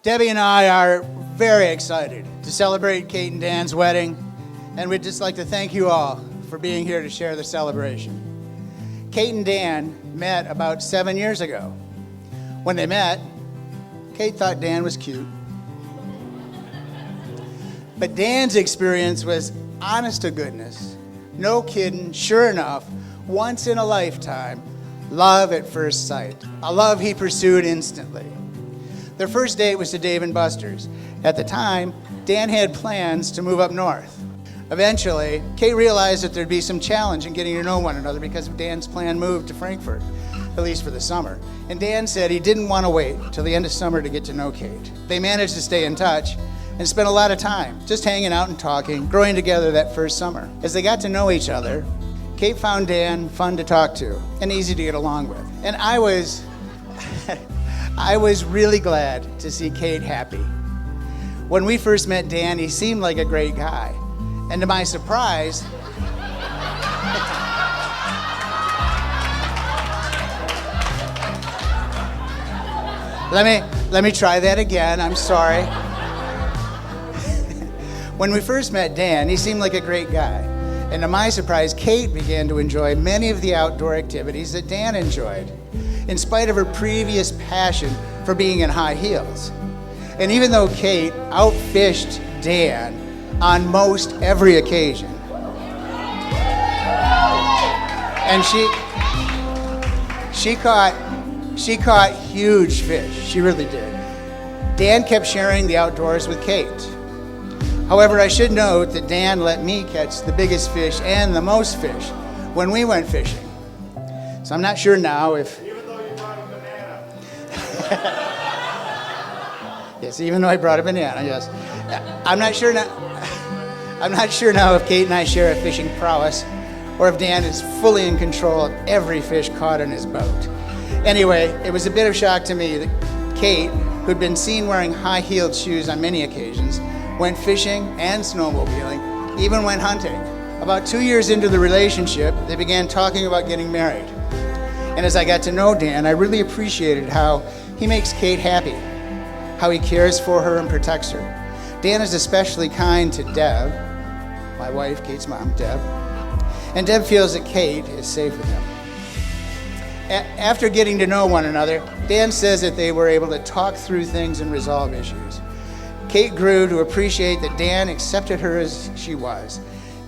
Debbie and I are very excited to celebrate Kate and Dan's wedding, and we'd just like to thank you all for being here to share the celebration. Kate and Dan met about 7 years ago. When they met, Kate thought Dan was cute. But Dan's experience was honest to goodness, no kidding, sure enough, once in a lifetime, love at first sight, a love he pursued instantly. Their first date was to Dave & Buster's. At the time, Dan had plans to move up north. Eventually, Kate realized that there'd be some challenge in getting to know one another because Dan's plan moved to Frankfurt, at least for the summer. And Dan said he didn't want to wait till the end of summer to get to know Kate. They managed to stay in touch and spent a lot of time just hanging out and talking, growing together that first summer. As they got to know each other, Kate found Dan fun to talk to and easy to get along with. And I was really glad to see Kate happy. When we first met Dan, he seemed like a great guy. And to my surprise, let me try that again, I'm sorry. When we first met Dan, he seemed like a great guy. And to my surprise, Kate began to enjoy many of the outdoor activities that Dan enjoyed, in spite of her previous passion for being in high heels. And even though Kate outfished Dan on most every occasion, and she caught huge fish, she really did. Dan kept sharing the outdoors with Kate. However, I should note that Dan let me catch the biggest fish and the most fish when we went fishing. So I'm not sure now if... Even though you brought a banana. Yes, even though I brought a banana, yes. I'm not sure now if Kate and I share a fishing prowess or if Dan is fully in control of every fish caught in his boat. Anyway, it was a bit of shock to me that Kate, who'd been seen wearing high-heeled shoes on many occasions, went fishing and snowmobiling, even went hunting. About 2 years into the relationship, they began talking about getting married. And as I got to know Dan, I really appreciated how he makes Kate happy, how he cares for her and protects her. Dan is especially kind to Deb, my wife, Kate's mom, Deb, and Deb feels that Kate is safe with him. After getting to know one another, Dan says that they were able to talk through things and resolve issues. Kate grew to appreciate that Dan accepted her as she was.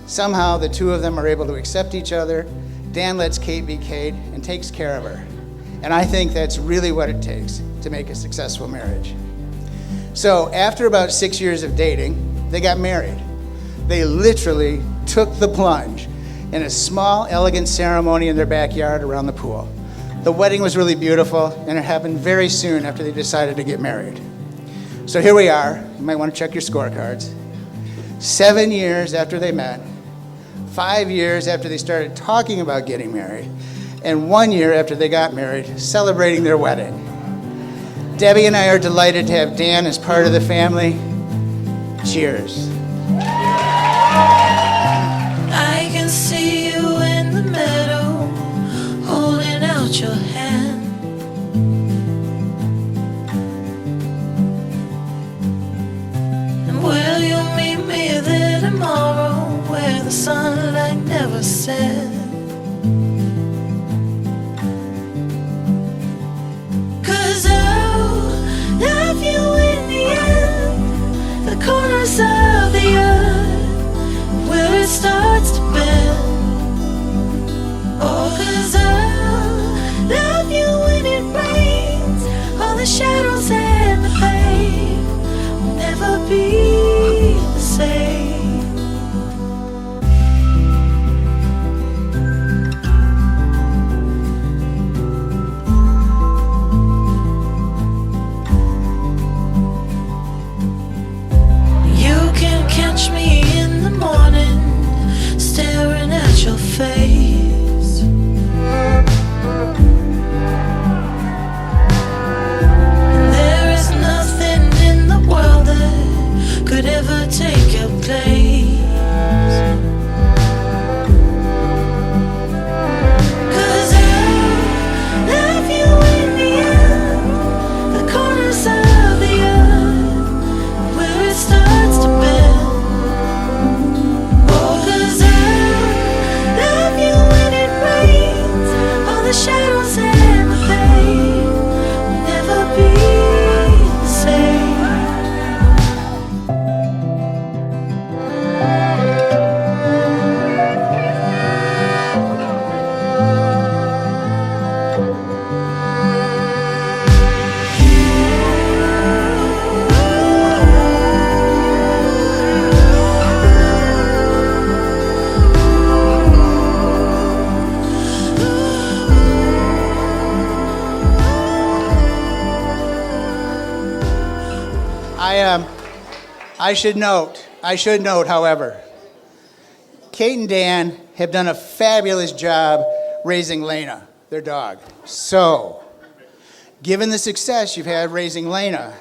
Somehow the two of them are able to accept each other. Dan lets Kate be Kate and takes care of her. And I think that's really what it takes to make a successful marriage. So after about 6 years of dating, they got married. They literally took the plunge in a small, elegant ceremony in their backyard around the pool. The wedding was really beautiful, and it happened very soon after they decided to get married. So here we are. You might want to check your scorecards. 7 years after they met, 5 years after they started talking about getting married, and 1 year after they got married, celebrating their wedding. Debbie and I are delighted to have Dan as part of the family. Cheers. I can see you in the meadow, holding out your hand. And will you meet me there tomorrow, where the sunlight never sets? Love you in the end, the corners of the earth, where it starts to bend. Oh, 'cause I'll love you when it rains, all the shadows and the pain will never be the same. Catch me in the morning, staring at your face. And there is nothing in the world that could ever take your place. 'Cause I love you in the end, the corners of the earth, I should note, however, Kate and Dan have done a fabulous job raising Lena, their dog. So, given the success you've had raising Lena,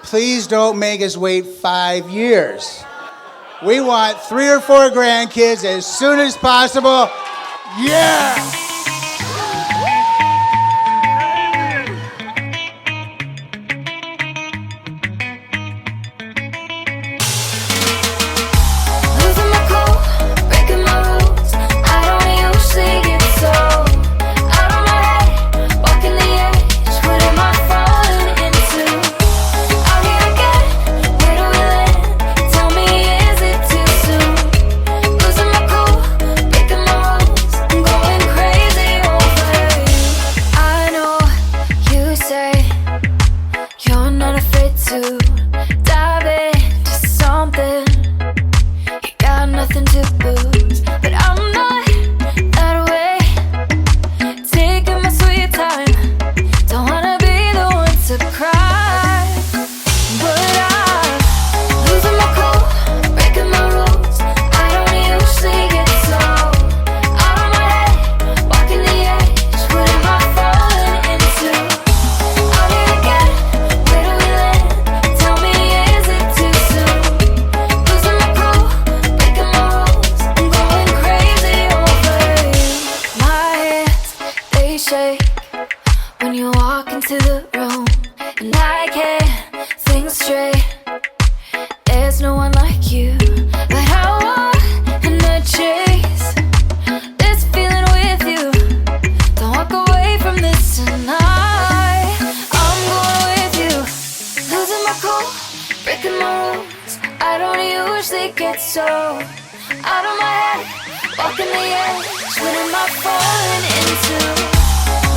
please don't make us wait 5 years. We want 3 or 4 grandkids as soon as possible. Yeah! Losing my cool, breaking my rules. I don't usually get so out of my head, walking the edge. What am I falling into? Out here again, where do we land? Tell me, is it too soon? Losing my cool, breaking my rules. I'm going crazy over you. I know you say you're not afraid to dive into something. You got nothing to lose, but I'm not that way. Taking my sweet time, don't wanna be the one to cry. But I'm losing my cool, breaking my rules. I don't usually get so out of my head, walking the edge. What am I falling into? Out here again, where do we land? Tell me, is it too soon? Losing my cool, breaking my rules. I'm going crazy over you. My hands, they shake when you walk into the room, and I can't think straight. There's no one like you, but I wanna chase this feeling with you. Don't walk away from this tonight. I'm going with you. Losing my cool, breaking my rules. I don't usually get so out of my head, walking the edge. What am I falling into?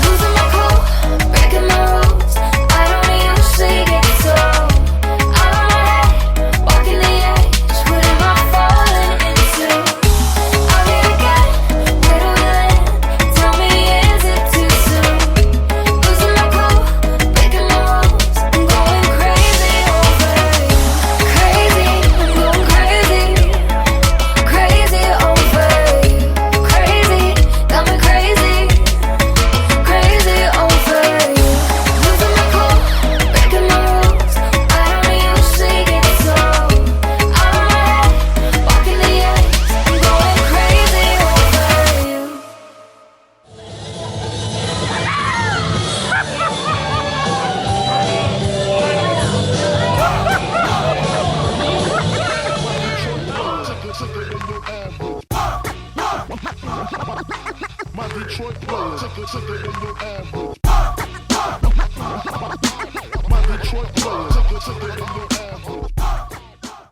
Losing my cool, breaking my rules.